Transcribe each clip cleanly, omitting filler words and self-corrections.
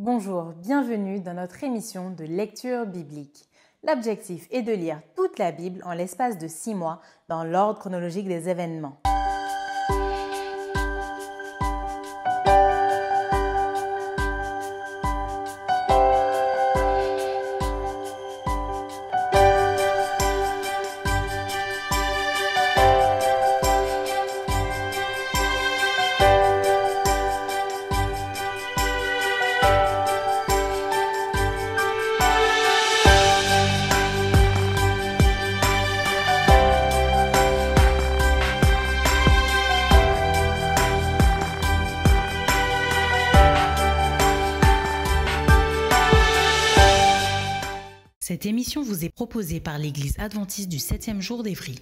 Bonjour, bienvenue dans notre émission de lecture biblique. L'objectif est de lire toute la Bible en l'espace de 6 mois dans l'ordre chronologique des événements. Cette émission vous est proposée par l'Église adventiste du 7e jour d'Évry.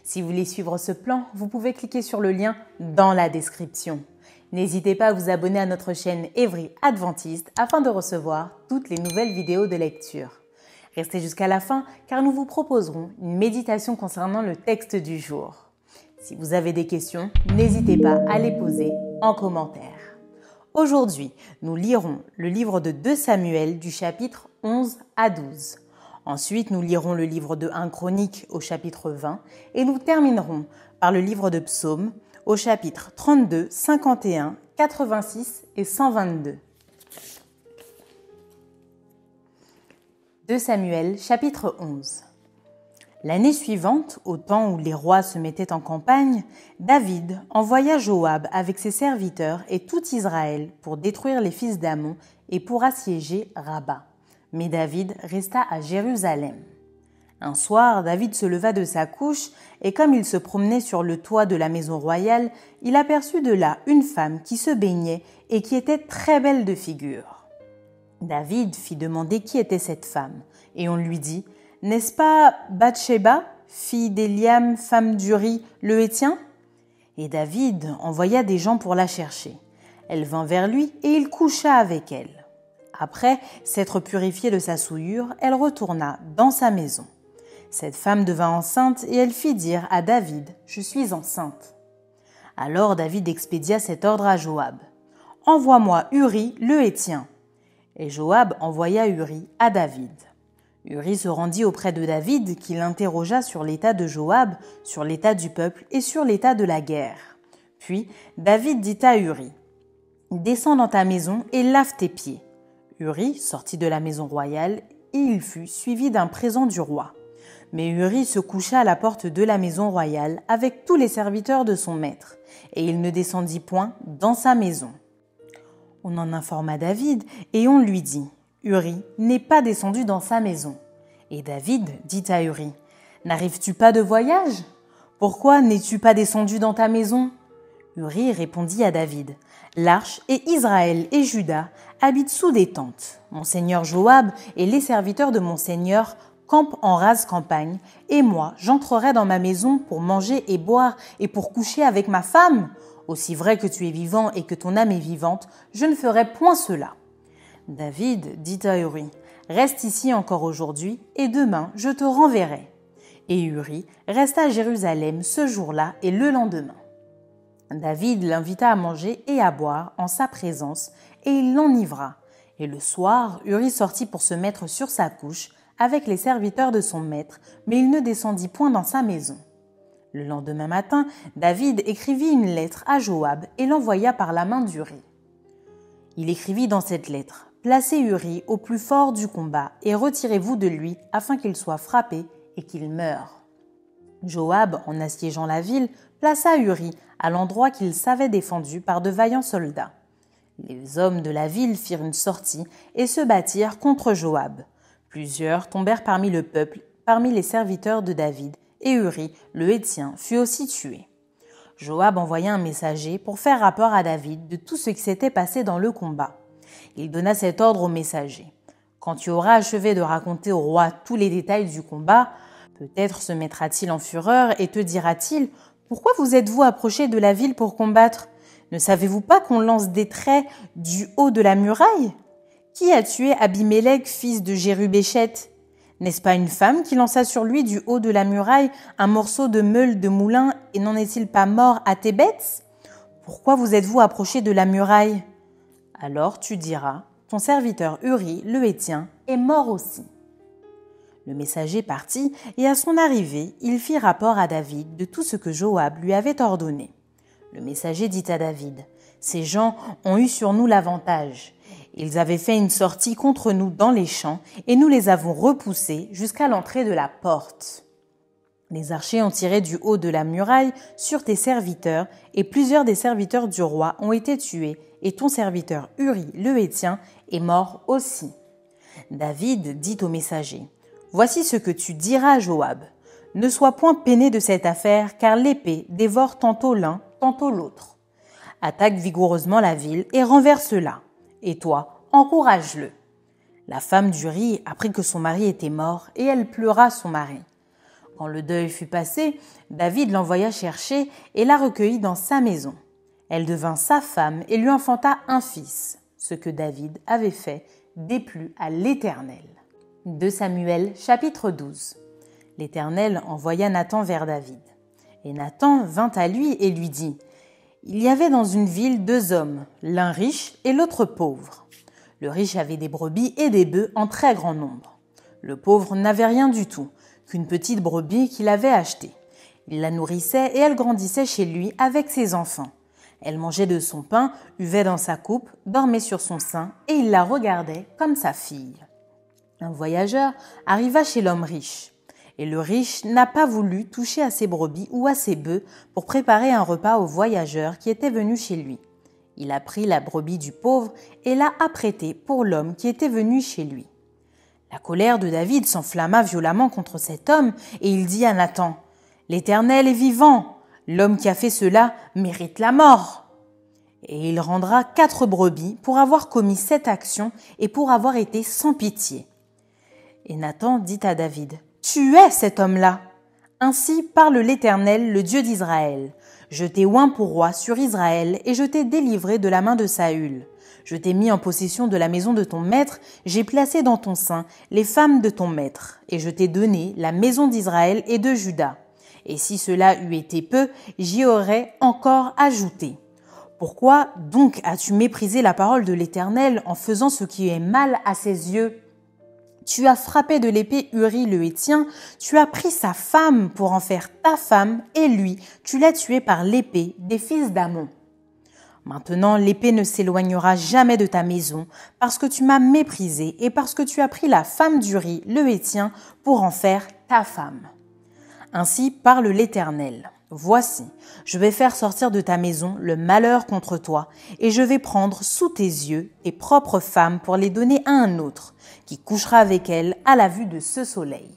Si vous voulez suivre ce plan, vous pouvez cliquer sur le lien dans la description. N'hésitez pas à vous abonner à notre chaîne Évry Adventiste afin de recevoir toutes les nouvelles vidéos de lecture. Restez jusqu'à la fin car nous vous proposerons une méditation concernant le texte du jour. Si vous avez des questions, n'hésitez pas à les poser en commentaire. Aujourd'hui, nous lirons le livre de 2 Samuel du chapitre 11 à 12. Ensuite, nous lirons le livre de 1 Chroniques au chapitre 20 et nous terminerons par le livre de Psaumes au chapitre 32, 51, 86 et 122. 2 Samuel, chapitre 11. L'année suivante, au temps où les rois se mettaient en campagne, David envoya Joab avec ses serviteurs et tout Israël pour détruire les fils d'Ammon et pour assiéger Rabba. Mais David resta à Jérusalem. Un soir, David se leva de sa couche et comme il se promenait sur le toit de la maison royale, il aperçut de là une femme qui se baignait et qui était très belle de figure. David fit demander qui était cette femme et on lui dit « N'est-ce pas Bathsheba, fille d'Éliam, femme d'Uri, le Héthien ?» Et David envoya des gens pour la chercher. Elle vint vers lui et il coucha avec elle. Après s'être purifiée de sa souillure, elle retourna dans sa maison. Cette femme devint enceinte et elle fit dire à David « Je suis enceinte ». Alors David expédia cet ordre à Joab « Envoie-moi Uri le Héthien ». Et Joab envoya Uri à David. Uri se rendit auprès de David qui l'interrogea sur l'état de Joab, sur l'état du peuple et sur l'état de la guerre. Puis David dit à Uri « Descends dans ta maison et lave tes pieds ». Uri sortit de la maison royale et il fut suivi d'un présent du roi. Mais Uri se coucha à la porte de la maison royale avec tous les serviteurs de son maître, et il ne descendit point dans sa maison. On en informa David et on lui dit « Uri n'est pas descendu dans sa maison ». Et David dit à Uri « N'arrives-tu pas de voyage ? Pourquoi n'es-tu pas descendu dans ta maison ?» Uri répondit à David « L'arche et Israël et Juda habitent sous des tentes. Mon seigneur Joab et les serviteurs de mon seigneur campent en rase campagne, et moi j'entrerai dans ma maison pour manger et boire et pour coucher avec ma femme. Aussi vrai que tu es vivant et que ton âme est vivante, je ne ferai point cela. » David dit à Uri « Reste ici encore aujourd'hui, et demain je te renverrai. » Et Uri resta à Jérusalem ce jour-là et le lendemain. David l'invita à manger et à boire en sa présence, et il l'enivra. Et le soir, Uri sortit pour se mettre sur sa couche avec les serviteurs de son maître, mais il ne descendit point dans sa maison. Le lendemain matin, David écrivit une lettre à Joab et l'envoya par la main d'Uri. Il écrivit dans cette lettre « Placez Uri au plus fort du combat et retirez-vous de lui afin qu'il soit frappé et qu'il meure. » Joab, en assiégeant la ville, plaça Uri à l'endroit qu'il savait défendu par de vaillants soldats. Les hommes de la ville firent une sortie et se battirent contre Joab. Plusieurs tombèrent parmi le peuple, parmi les serviteurs de David, et Uri, le Héthien, fut aussi tué. Joab envoya un messager pour faire rapport à David de tout ce qui s'était passé dans le combat. Il donna cet ordre au messager. « Quand tu auras achevé de raconter au roi tous les détails du combat, peut-être se mettra-t-il en fureur et te dira-t-il « Pourquoi vous êtes-vous approché de la ville pour combattre ? Ne savez-vous pas qu'on lance des traits du haut de la muraille ? Qui a tué Abimélec, fils de Jérubéchet ? N'est-ce pas une femme qui lança sur lui du haut de la muraille un morceau de meule de moulin et n'en est-il pas mort à Thébets ? Pourquoi vous êtes-vous approché de la muraille ? Alors tu diras, ton serviteur Uri, le Héthien, est mort aussi. » Le messager partit, et à son arrivée, il fit rapport à David de tout ce que Joab lui avait ordonné. Le messager dit à David, « Ces gens ont eu sur nous l'avantage. Ils avaient fait une sortie contre nous dans les champs, et nous les avons repoussés jusqu'à l'entrée de la porte. Les archers ont tiré du haut de la muraille sur tes serviteurs, et plusieurs des serviteurs du roi ont été tués, et ton serviteur Uri le Héthien est mort aussi. » David dit au messager, « Voici ce que tu diras à Joab. Ne sois point peiné de cette affaire, car l'épée dévore tantôt l'un, tantôt l'autre. Attaque vigoureusement la ville et renverse-la. Et toi, encourage-le. » La femme d'Uri apprit que son mari était mort, et elle pleura son mari. Quand le deuil fut passé, David l'envoya chercher et la recueillit dans sa maison. Elle devint sa femme et lui enfanta un fils. Ce que David avait fait déplut à l'Éternel. 2 Samuel, chapitre 12. L'Éternel envoya Nathan vers David. Et Nathan vint à lui et lui dit, « Il y avait dans une ville 2 hommes, l'un riche et l'autre pauvre. Le riche avait des brebis et des bœufs en très grand nombre. Le pauvre n'avait rien du tout, qu'une petite brebis qu'il avait achetée. Il la nourrissait et elle grandissait chez lui avec ses enfants. Elle mangeait de son pain, buvait dans sa coupe, dormait sur son sein et il la regardait comme sa fille. Un voyageur arriva chez l'homme riche. Et le riche n'a pas voulu toucher à ses brebis ou à ses bœufs pour préparer un repas au voyageur qui était venu chez lui. Il a pris la brebis du pauvre et l'a apprêtée pour l'homme qui était venu chez lui. La colère de David s'enflamma violemment contre cet homme et il dit à Nathan, « L'Éternel est vivant, l'homme qui a fait cela mérite la mort. » Et il rendra 4 brebis pour avoir commis cette action et pour avoir été sans pitié. Et Nathan dit à David, « Tu es cet homme-là. Ainsi parle l'Éternel, le Dieu d'Israël. Je t'ai oint pour roi sur Israël et je t'ai délivré de la main de Saül. Je t'ai mis en possession de la maison de ton maître, j'ai placé dans ton sein les femmes de ton maître, et je t'ai donné la maison d'Israël et de Juda. Et si cela eût été peu, j'y aurais encore ajouté. Pourquoi donc as-tu méprisé la parole de l'Éternel en faisant ce qui est mal à ses yeux ? Tu as frappé de l'épée Uri le Héthien, tu as pris sa femme pour en faire ta femme, et lui, tu l'as tué par l'épée des fils d'Ammon. Maintenant, l'épée ne s'éloignera jamais de ta maison, parce que tu m'as méprisé et parce que tu as pris la femme d'Uri, le Héthien, pour en faire ta femme. Ainsi parle l'Éternel. Voici, je vais faire sortir de ta maison le malheur contre toi, et je vais prendre sous tes yeux tes propres femmes pour les donner à un autre, qui couchera avec elles à la vue de ce soleil.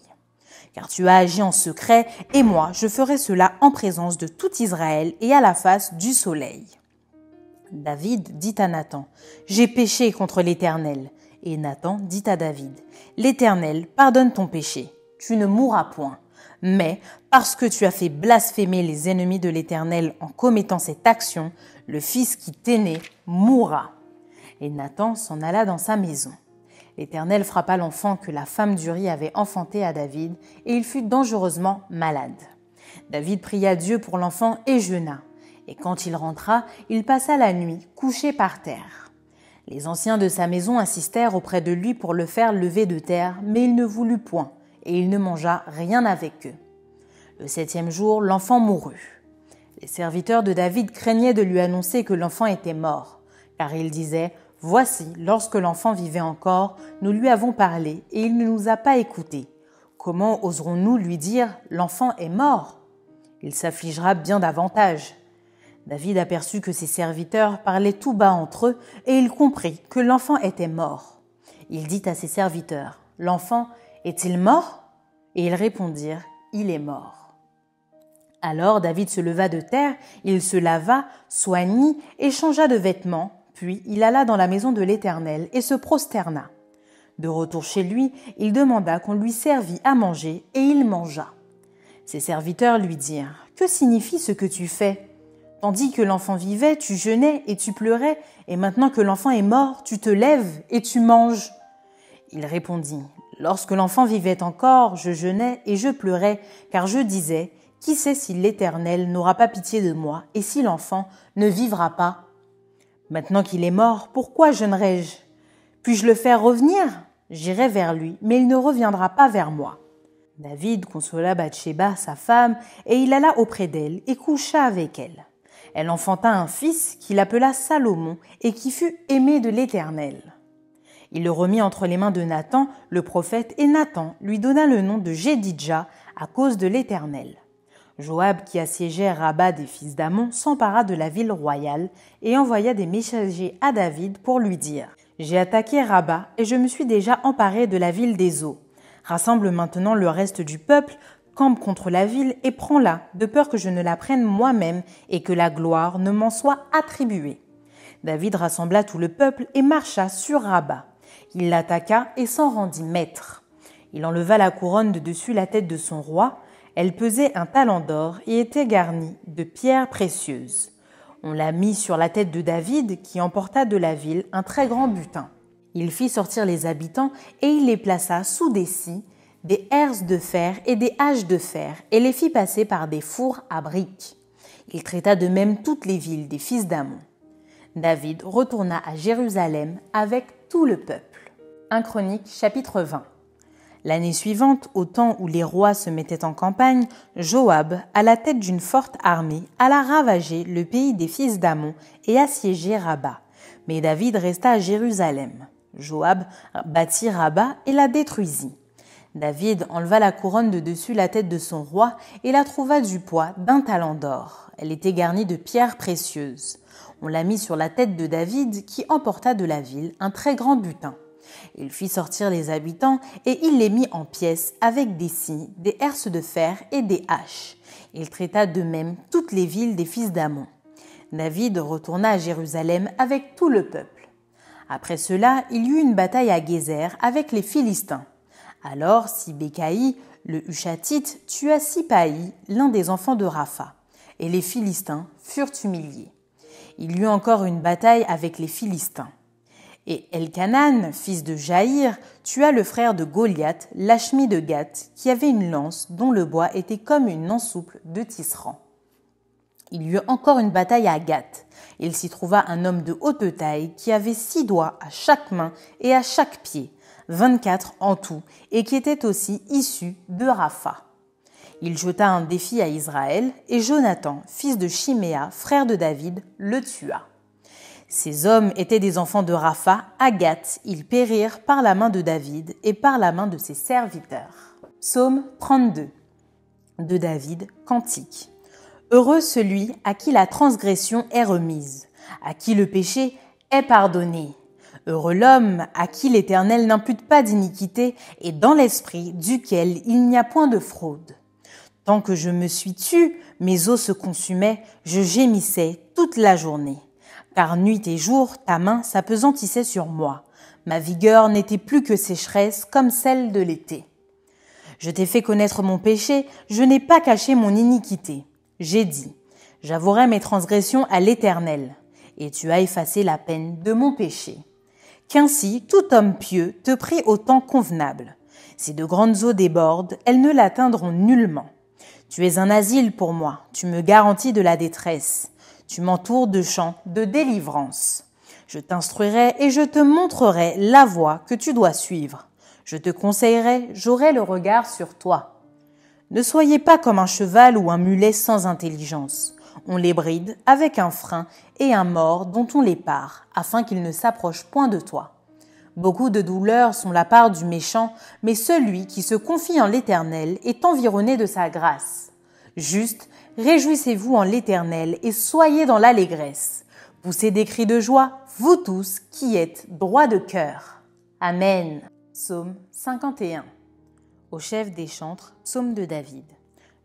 Car tu as agi en secret, et moi, je ferai cela en présence de tout Israël et à la face du soleil. » David dit à Nathan, « J'ai péché contre l'Éternel. » Et Nathan dit à David, « L'Éternel pardonne ton péché, tu ne mourras point. Mais parce que tu as fait blasphémer les ennemis de l'Éternel en commettant cette action, le fils qui t'est né mourra. » Et Nathan s'en alla dans sa maison. L'Éternel frappa l'enfant que la femme d'Uri avait enfanté à David, et il fut dangereusement malade. David pria Dieu pour l'enfant et jeûna. Et quand il rentra, il passa la nuit couché par terre. Les anciens de sa maison insistèrent auprès de lui pour le faire lever de terre, mais il ne voulut point, et il ne mangea rien avec eux. Le 7e jour, l'enfant mourut. Les serviteurs de David craignaient de lui annoncer que l'enfant était mort, car ils disaient « Voici, lorsque l'enfant vivait encore, nous lui avons parlé, et il ne nous a pas écoutés. Comment oserons-nous lui dire « L'enfant est mort » Il s'affligera bien davantage. » David aperçut que ses serviteurs parlaient tout bas entre eux et il comprit que l'enfant était mort. Il dit à ses serviteurs, « L'enfant est-il mort ?» Et ils répondirent, « Il est mort. » Alors David se leva de terre, il se lava, soignit et changea de vêtements, puis il alla dans la maison de l'Éternel et se prosterna. De retour chez lui, il demanda qu'on lui servît à manger et il mangea. Ses serviteurs lui dirent, « Que signifie ce que tu fais ? Tandis que l'enfant vivait, tu jeûnais et tu pleurais, et maintenant que l'enfant est mort, tu te lèves et tu manges. » Il répondit, « Lorsque l'enfant vivait encore, je jeûnais et je pleurais, car je disais, qui sait si l'Éternel n'aura pas pitié de moi et si l'enfant ne vivra pas ? Maintenant qu'il est mort, pourquoi jeûnerai-je ? Puis-je le faire revenir? J'irai vers lui, mais il ne reviendra pas vers moi. » David consola Bathsheba, sa femme, et il alla auprès d'elle et coucha avec elle. Elle enfanta un fils qu'il appela Salomon et qui fut aimé de l'Éternel. Il le remit entre les mains de Nathan, le prophète, et Nathan lui donna le nom de Jédidja à cause de l'Éternel. Joab, qui assiégeait Rabba des fils d'Ammon, s'empara de la ville royale et envoya des messagers à David pour lui dire « J'ai attaqué Rabba et je me suis déjà emparé de la ville des eaux. Rassemble maintenant le reste du peuple, campe contre la ville et prends-la, de peur que je ne la prenne moi-même et que la gloire ne m'en soit attribuée. » David rassembla tout le peuple et marcha sur Rabba. Il l'attaqua et s'en rendit maître. Il enleva la couronne de dessus la tête de son roi. Elle pesait un talent d'or et était garnie de pierres précieuses. On la mit sur la tête de David, qui emporta de la ville un très grand butin. Il fit sortir les habitants et il les plaça sous des scies, des herses de fer et des haches de fer, et les fit passer par des fours à briques. Il traita de même toutes les villes des fils d'Ammon. David retourna à Jérusalem avec tout le peuple. 1 Chroniques, chapitre 20. L'année suivante, au temps où les rois se mettaient en campagne, Joab, à la tête d'une forte armée, alla ravager le pays des fils d'Ammon et assiéger Rabba. Mais David resta à Jérusalem. Joab bâtit Rabba et la détruisit. David enleva la couronne de dessus la tête de son roi et la trouva du poids d'un talent d'or. Elle était garnie de pierres précieuses. On la mit sur la tête de David qui emporta de la ville un très grand butin. Il fit sortir les habitants et il les mit en pièces avec des scies, des herses de fer et des haches. Il traita de même toutes les villes des fils d'Ammon. David retourna à Jérusalem avec tout le peuple. Après cela, il y eut une bataille à Gézer avec les Philistins. Alors Sibécaï, le Hushatite, tua Sipaï, l'un des enfants de Rapha, et les Philistins furent humiliés. Il y eut encore une bataille avec les Philistins. Et Elkanan, fils de Jaïr, tua le frère de Goliath, Lachmi de Gath, qui avait une lance dont le bois était comme une ensouple de tisserand. Il y eut encore une bataille à Gath. Il s'y trouva un homme de haute taille qui avait 6 doigts à chaque main et à chaque pied, 24 en tout, et qui était aussi issu de Rapha. Il jeta un défi à Israël, et Jonathan, fils de Chiméa, frère de David, le tua. Ces hommes étaient des enfants de Rapha. À Gath, ils périrent par la main de David et par la main de ses serviteurs. Psaume 32 de David, cantique. Heureux celui à qui la transgression est remise, à qui le péché est pardonné. Heureux l'homme à qui l'Éternel n'impute pas d'iniquité et dans l'esprit duquel il n'y a point de fraude. Tant que je me suis tue, mes os se consumaient, je gémissais toute la journée. Car nuit et jour, ta main s'apesantissait sur moi. Ma vigueur n'était plus que sécheresse comme celle de l'été. Je t'ai fait connaître mon péché, je n'ai pas caché mon iniquité. J'ai dit, j'avouerai mes transgressions à l'Éternel, et tu as effacé la peine de mon péché. Qu'ainsi tout homme pieux te prie au temps convenable. Si de grandes eaux débordent, elles ne l'atteindront nullement. Tu es un asile pour moi, tu me garantis de la détresse. Tu m'entoures de chants de délivrance. Je t'instruirai et je te montrerai la voie que tu dois suivre. Je te conseillerai, j'aurai le regard sur toi. Ne soyez pas comme un cheval ou un mulet sans intelligence. On les bride avec un frein et un mors dont on les pare, afin qu'ils ne s'approchent point de toi. Beaucoup de douleurs sont la part du méchant, mais celui qui se confie en l'Éternel est environné de sa grâce. Juste, réjouissez-vous en l'Éternel et soyez dans l'allégresse. Poussez des cris de joie, vous tous qui êtes droits de cœur. Amen. Psaume 51. Au chef des chantres, psaume de David.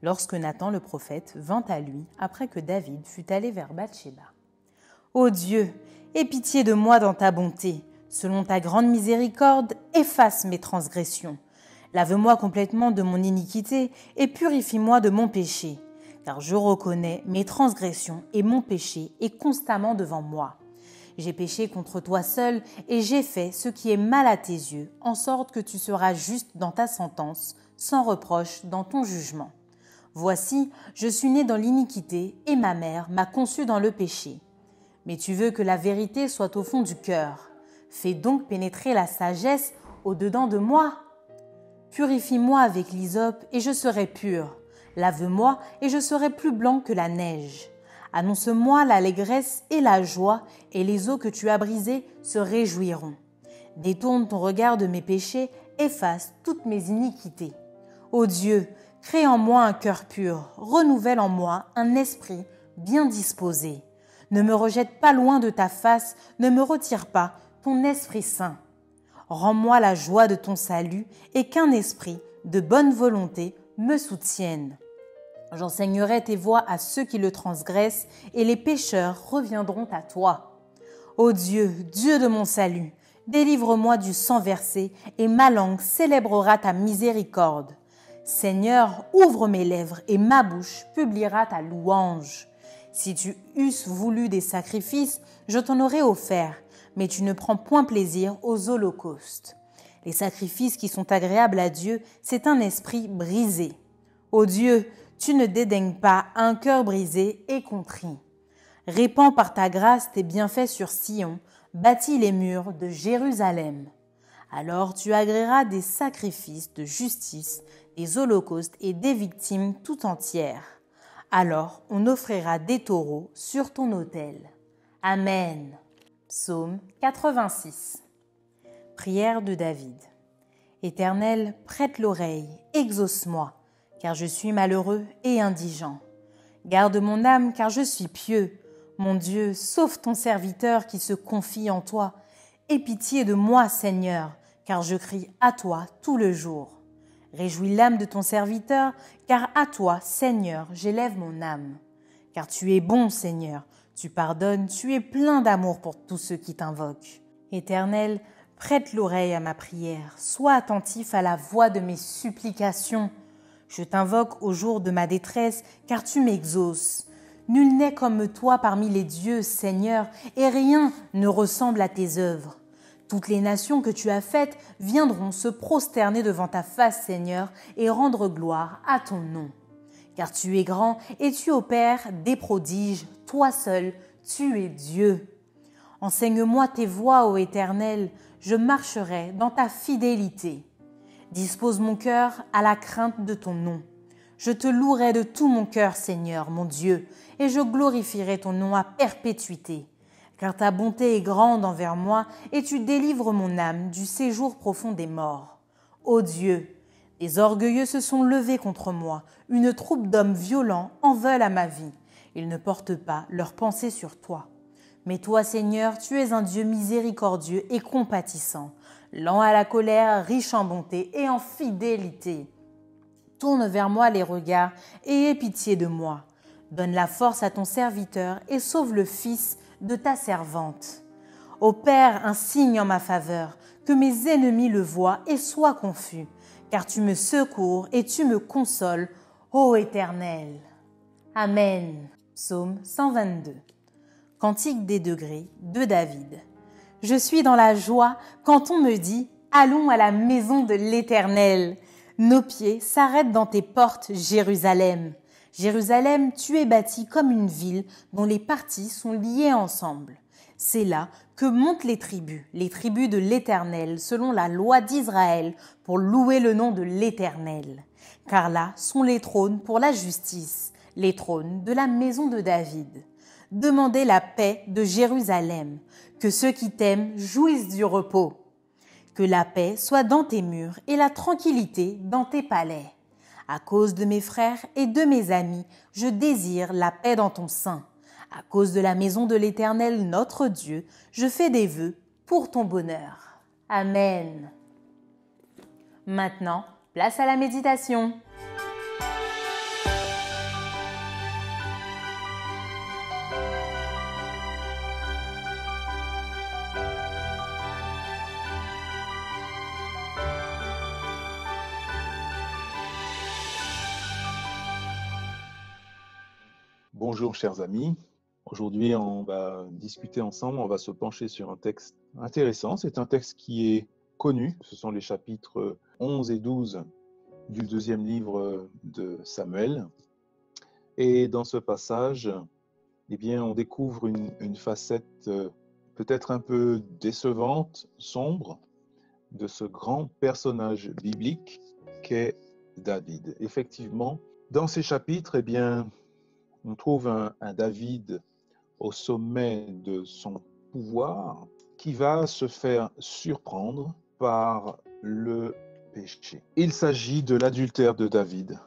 Lorsque Nathan le prophète vint à lui après que David fut allé vers Bathsheba. Ô Dieu, aie pitié de moi dans ta bonté. Selon ta grande miséricorde, efface mes transgressions. Lave-moi complètement de mon iniquité et purifie-moi de mon péché. Car je reconnais mes transgressions et mon péché est constamment devant moi. J'ai péché contre toi seul et j'ai fait ce qui est mal à tes yeux, en sorte que tu seras juste dans ta sentence, sans reproche dans ton jugement. Voici, je suis né dans l'iniquité et ma mère m'a conçu dans le péché. Mais tu veux que la vérité soit au fond du cœur. Fais donc pénétrer la sagesse au-dedans de moi. Purifie-moi avec l'hysope et je serai pur. Lave-moi et je serai plus blanc que la neige. Annonce-moi l'allégresse et la joie, et les eaux que tu as brisées se réjouiront. Détourne ton regard de mes péchés, efface toutes mes iniquités. Ô Dieu, crée en moi un cœur pur, renouvelle en moi un esprit bien disposé. Ne me rejette pas loin de ta face, ne me retire pas ton Esprit Saint. Rends-moi la joie de ton salut et qu'un esprit de bonne volonté me soutienne. J'enseignerai tes voies à ceux qui le transgressent et les pécheurs reviendront à toi. Ô Dieu, Dieu de mon salut, délivre-moi du sang versé et ma langue célébrera ta miséricorde. Seigneur, ouvre mes lèvres et ma bouche publiera ta louange. Si tu eusses voulu des sacrifices, je t'en aurais offert, mais tu ne prends point plaisir aux holocaustes. Les sacrifices qui sont agréables à Dieu, c'est un esprit brisé. Ô Dieu, tu ne dédaignes pas un cœur brisé et contrit. Répands par ta grâce tes bienfaits sur Sion, bâtis les murs de Jérusalem. Alors tu agréeras des sacrifices de justice, des holocaustes et des victimes tout entières. Alors on offrira des taureaux sur ton autel. Amen. Psaume 86. Prière de David. Éternel, prête l'oreille, exauce-moi, car je suis malheureux et indigent. Garde mon âme, car je suis pieux. Mon Dieu, sauve ton serviteur qui se confie en toi. Aie pitié de moi, Seigneur, car je crie à toi tout le jour. Réjouis l'âme de ton serviteur, car à toi, Seigneur, j'élève mon âme. Car tu es bon, Seigneur, tu pardonnes, tu es plein d'amour pour tous ceux qui t'invoquent. Éternel, prête l'oreille à ma prière, sois attentif à la voix de mes supplications. Je t'invoque au jour de ma détresse, car tu m'exauces. Nul n'est comme toi parmi les dieux, Seigneur, et rien ne ressemble à tes œuvres. Toutes les nations que tu as faites viendront se prosterner devant ta face, Seigneur, et rendre gloire à ton nom. Car tu es grand et tu opères des prodiges, toi seul, tu es Dieu. Enseigne-moi tes voies, ô Éternel, je marcherai dans ta fidélité. Dispose mon cœur à la crainte de ton nom. Je te louerai de tout mon cœur, Seigneur, mon Dieu, et je glorifierai ton nom à perpétuité. Car ta bonté est grande envers moi, et tu délivres mon âme du séjour profond des morts. Ô Dieu, les orgueilleux se sont levés contre moi, une troupe d'hommes violents en veulent à ma vie. Ils ne portent pas leur pensée sur toi. Mais toi, Seigneur, tu es un Dieu miséricordieux et compatissant, lent à la colère, riche en bonté et en fidélité. Tourne vers moi les regards et aie pitié de moi. Donne la force à ton serviteur et sauve le fils de ta servante. Opère un signe en ma faveur, que mes ennemis le voient et soient confus, car tu me secours et tu me consoles, ô Éternel. Amen. Psaume 122. Cantique des degrés de David. Je suis dans la joie quand on me dit « Allons à la maison de l'Éternel ». Nos pieds s'arrêtent dans tes portes, Jérusalem. Jérusalem, tu es bâtie comme une ville dont les parties sont liées ensemble. C'est là que montent les tribus de l'Éternel, selon la loi d'Israël, pour louer le nom de l'Éternel. Car là sont les trônes pour la justice, les trônes de la maison de David. Demandez la paix de Jérusalem, que ceux qui t'aiment jouissent du repos. Que la paix soit dans tes murs et la tranquillité dans tes palais. À cause de mes frères et de mes amis, je désire la paix dans ton sein. À cause de la maison de l'Éternel, notre Dieu, je fais des vœux pour ton bonheur. Amen. Maintenant, place à la méditation. Bonjour chers amis, aujourd'hui on va discuter ensemble, on va se pencher sur un texte intéressant, c'est un texte qui est connu, ce sont les chapitres 11 et 12 du deuxième livre de Samuel. Et dans ce passage, eh bien, on découvre une facette peut-être un peu décevante, sombre, de ce grand personnage biblique qu'est David. Effectivement, dans ces chapitres, eh bien, on trouve un David au sommet de son pouvoir qui va se faire surprendre par le péché. Il s'agit de l'adultère de David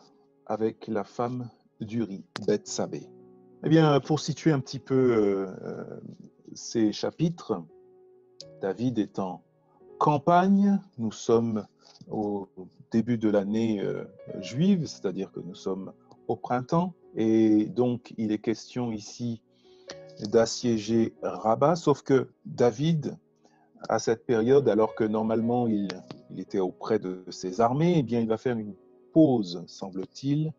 avec la femme d'Uri, Bethsabée. Eh bien, pour situer un petit peu ces chapitres, David est en campagne, nous sommes au début de l'année juive, c'est-à-dire que nous sommes au printemps, et donc il est question ici d'assiéger Rabat, sauf que David, à cette période, alors que normalement il était auprès de ses armées, eh bien il va faire une pause, semble-t-il,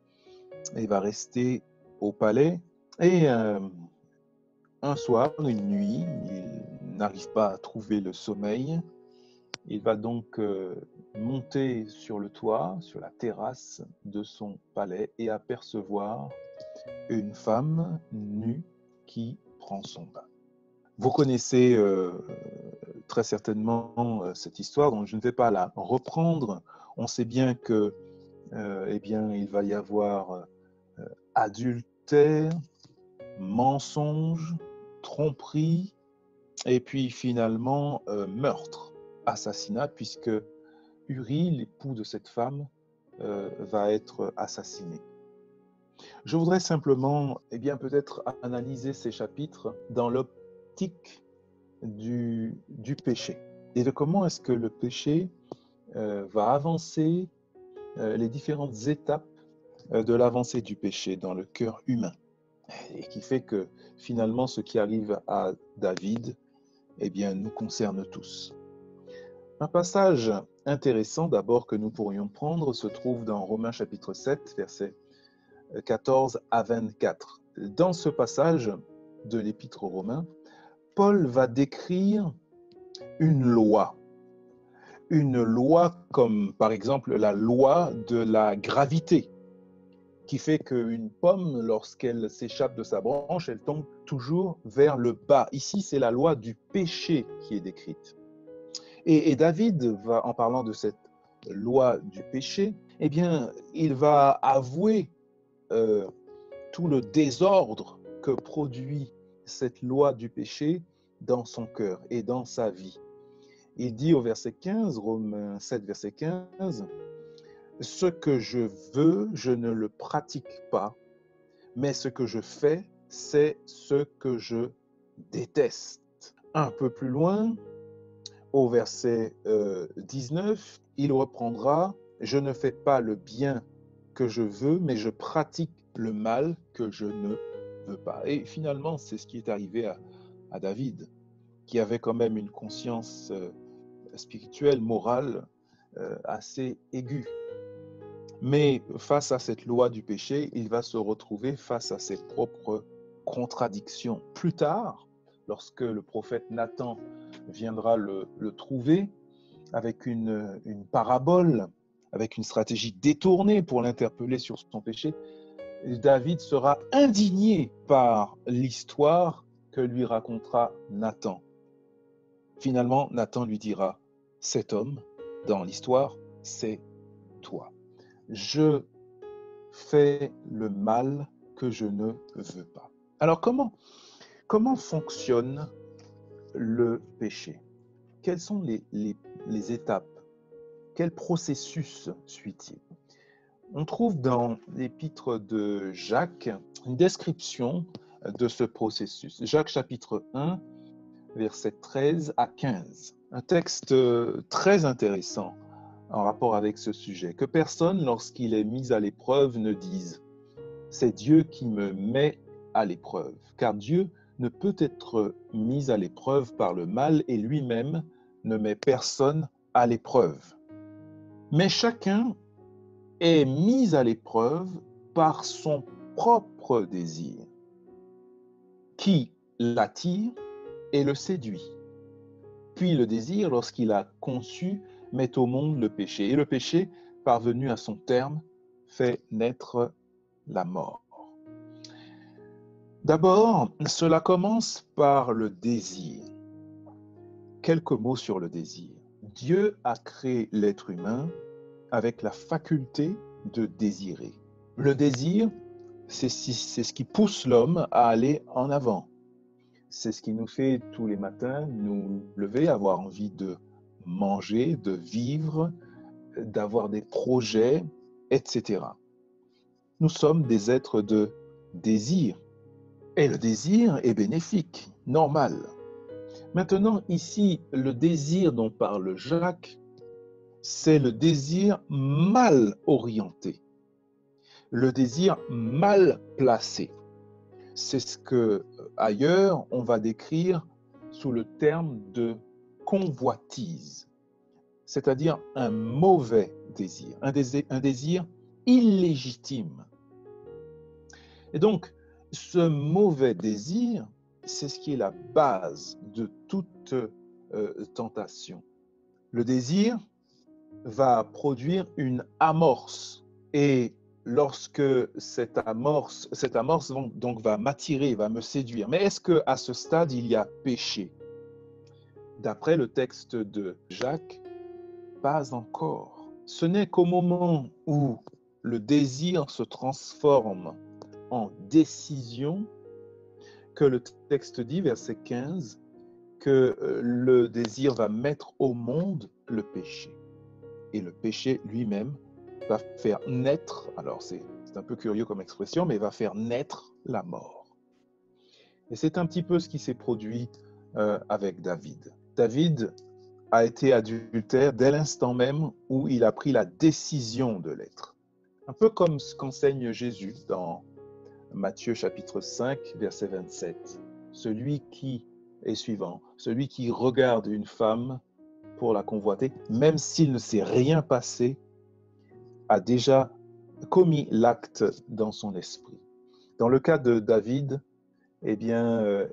et il va rester au palais, et un soir, une nuit, il n'arrive pas à trouver le sommeil. Il va donc monter sur le toit, sur la terrasse de son palais et apercevoir une femme nue qui prend son bain. Vous connaissez très certainement cette histoire, donc je ne vais pas la reprendre. On sait bien que, eh bien, il va y avoir adultère, mensonge, tromperie, et puis finalement meurtre, assassinat, puisque Uri, l'époux de cette femme, va être assassiné. Je voudrais simplement, eh bien, peut-être analyser ces chapitres dans l'optique du péché et de comment est-ce que le péché va avancer les différentes étapes de l'avancée du péché dans le cœur humain et qui fait que finalement ce qui arrive à David, eh bien, nous concerne tous. Un passage intéressant d'abord que nous pourrions prendre se trouve dans Romains chapitre 7, versets 14 à 24. Dans ce passage de l'Épître aux Romains, Paul va décrire une loi comme par exemple la loi de la gravité, qui fait qu'une pomme, lorsqu'elle s'échappe de sa branche, elle tombe toujours vers le bas. Ici, c'est la loi du péché qui est décrite. Et David va, en parlant de cette loi du péché, eh bien, il va avouer tout le désordre que produit cette loi du péché dans son cœur et dans sa vie. Il dit au verset 15, Romains 7, verset 15, « Ce que je veux, je ne le pratique pas, mais ce que je fais, c'est ce que je déteste. » Un peu plus loin, au verset 19, il reprendra « Je ne fais pas le bien que je veux, mais je pratique le mal que je ne veux pas. » Et finalement, c'est ce qui est arrivé à David, qui avait quand même une conscience spirituelle, morale, assez aiguë. Mais face à cette loi du péché, il va se retrouver face à ses propres contradictions. Plus tard, lorsque le prophète Nathan viendra le trouver avec une parabole, avec une stratégie détournée pour l'interpeller sur son péché, David sera indigné par l'histoire que lui racontera Nathan. Finalement, Nathan lui dira, « Cet homme, dans l'histoire, c'est toi. Je fais le mal que je ne veux pas. » Alors, comment fonctionne le péché? Quelles sont les étapes? Quel processus suit-il? On trouve dans l'épître de Jacques une description de ce processus. Jacques chapitre 1, versets 13 à 15. Un texte très intéressant en rapport avec ce sujet. Que personne, lorsqu'il est mis à l'épreuve, ne dise « C'est Dieu qui me met à l'épreuve », car Dieu ne peut être mis à l'épreuve par le mal et lui-même ne met personne à l'épreuve. Mais chacun est mis à l'épreuve par son propre désir, qui l'attire et le séduit. Puis le désir, lorsqu'il a conçu, met au monde le péché. Et le péché, parvenu à son terme, fait naître la mort. D'abord, cela commence par le désir. quelques mots sur le désir. Dieu a créé l'être humain avec la faculté de désirer. Le désir, c'est ce qui pousse l'homme à aller en avant. C'est ce qui nous fait tous les matins nous lever, avoir envie de manger, de vivre, d'avoir des projets, etc. Nous sommes des êtres de désir. Et le désir est bénéfique, normal. Maintenant, ici, le désir dont parle Jacques, c'est le désir mal orienté, le désir mal placé. C'est ce que, ailleurs, on va décrire sous le terme de convoitise, c'est-à-dire un mauvais désir, un désir illégitime. Et donc, ce mauvais désir, c'est ce qui est la base de toute tentation. Le désir va produire une amorce, et lorsque cette amorce donc va m'attirer, va me séduire. Mais est-ce qu'à ce stade, il y a péché? D'après le texte de Jacques, pas encore. Ce n'est qu'au moment où le désir se transforme en décision que le texte dit, verset 15, que le désir va mettre au monde le péché. Et le péché lui-même va faire naître, alors c'est un peu curieux comme expression, mais va faire naître la mort. Et c'est un petit peu ce qui s'est produit avec David. David a été adultère dès l'instant même où il a pris la décision de l'être. Un peu comme ce qu'enseigne Jésus dans Matthieu chapitre 5, verset 27. Celui qui est suivant, celui qui regarde une femme pour la convoiter, même s'il ne s'est rien passé, a déjà commis l'acte dans son esprit. Dans le cas de David, eh bien,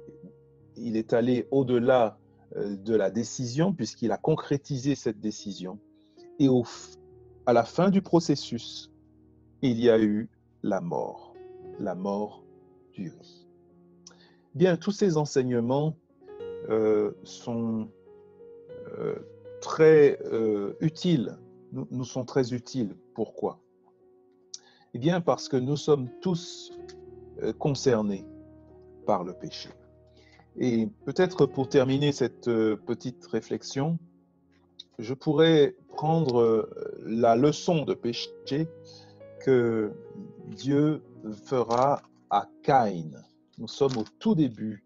il est allé au-delà de la décision, puisqu'il a concrétisé cette décision. Et à la fin du processus, il y a eu la mort du riz. Bien, tous ces enseignements sont très utiles, nous sont très utiles. Pourquoi? Eh bien, parce que nous sommes tous concernés par le péché. Et peut-être pour terminer cette petite réflexion, je pourrais prendre la leçon de péché que Dieu fera à Caïn. Nous sommes au tout début,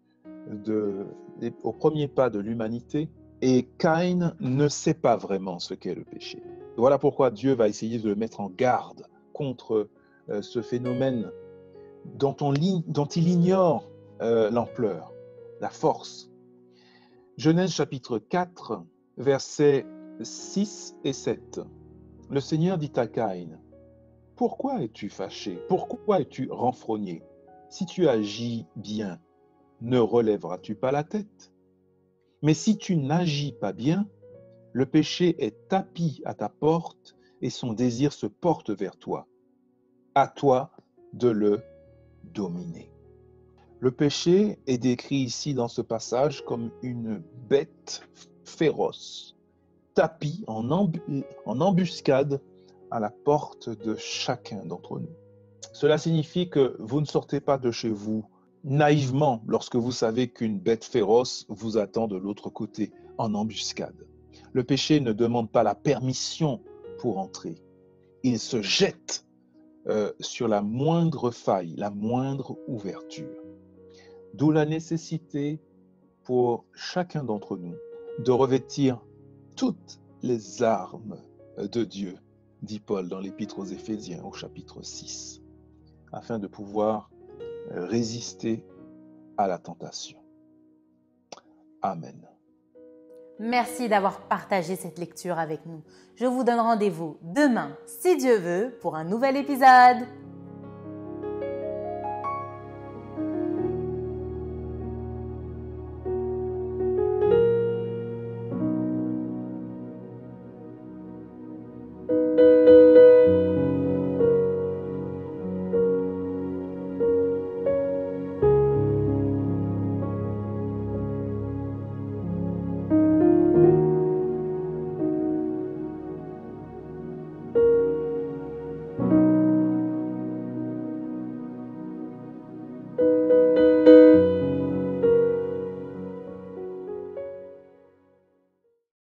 au premier pas de l'humanité, et Caïn ne sait pas vraiment ce qu'est le péché. Voilà pourquoi Dieu va essayer de le mettre en garde contre ce phénomène dont il ignore l'ampleur, la force. Genèse chapitre 4, versets 6 et 7. Le Seigneur dit à Caïn: « Pourquoi es-tu fâché? Pourquoi es-tu renfrogné? Si tu agis bien, ne relèveras-tu pas la tête? Mais si tu n'agis pas bien, le péché est tapi à ta porte et son désir se porte vers toi. À toi de le dominer. » Le péché est décrit ici dans ce passage comme une bête féroce, tapie en embuscade à la porte de chacun d'entre nous. Cela signifie que vous ne sortez pas de chez vous naïvement lorsque vous savez qu'une bête féroce vous attend de l'autre côté, en embuscade. Le péché ne demande pas la permission pour entrer. Il se jette sur la moindre faille, la moindre ouverture. D'où la nécessité pour chacun d'entre nous de revêtir toutes les armes de Dieu, dit Paul dans l'Épître aux Éphésiens au chapitre 6, afin de pouvoir résister à la tentation. Amen. Merci d'avoir partagé cette lecture avec nous. Je vous donne rendez-vous demain, si Dieu veut, pour un nouvel épisode.